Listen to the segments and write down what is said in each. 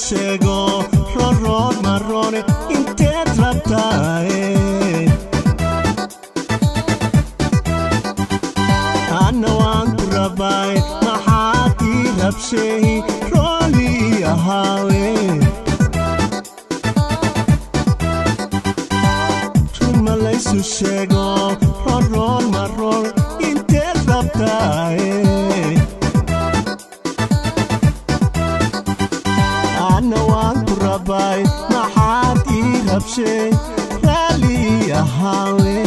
sheego roon marrone inteed rabtaay anna waan ku rabay maxaad ii rabshay rooli ahaawe ruma laysu sheego roon marrone inteed rabtaay Bye, my heart is upset. Rally a highway.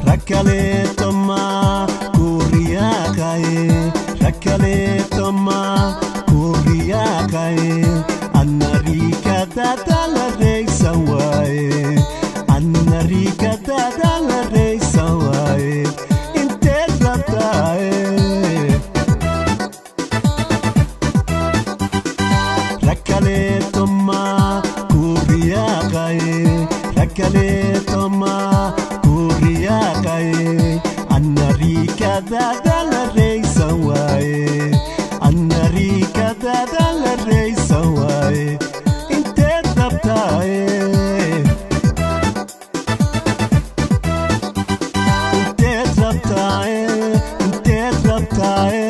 Rakale toma, Korea kae. Rakale toma, Korea kae. Anarika dada la reisa wae. Anarika dada la reisa wae. Integratae. Rakale toma Korea kae Rakale toma Korea kae Anarika dada la reisa wae Anarika dada la reisa wae Inteed rabtae Inteed rabtae Inteed rabtae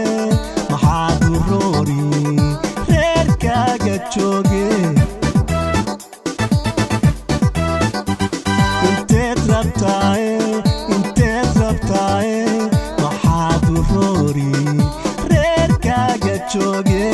maxaad u roori Choge inteed rabtaay maxaad u roori reerkaaga jooge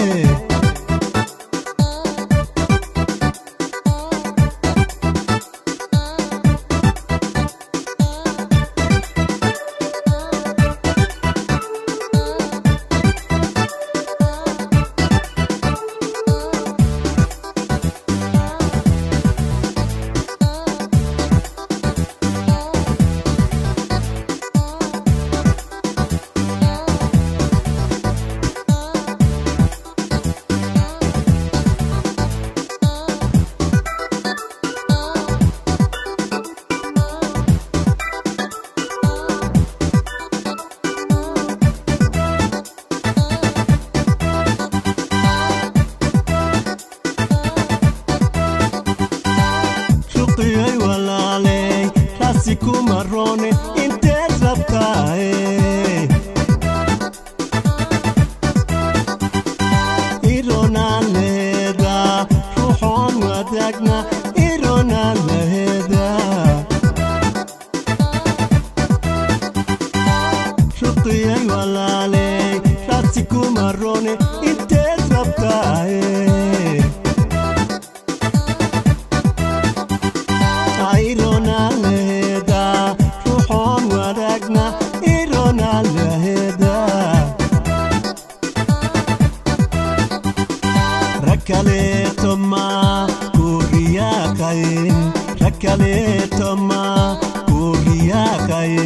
Ay walaaley raasiku marrone inteed rabtaay ironaan leeda ruuxoon wadaagna ironaan leeda ay walaaley raasiku marrone inteed rabtaay Rakale toma Korea kae Rakale toma Korea kae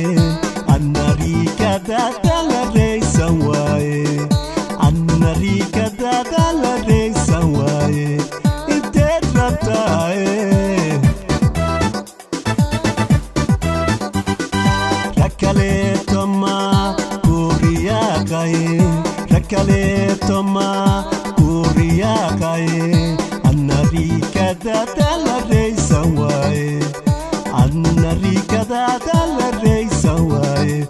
Anarika dada la reisa wae Anarika dada la reisa wae Inteed rabtae Rakale toma Korea kae Rakale toma Korea kae Anarika dada la reisa wae Anarika dada la reisa wae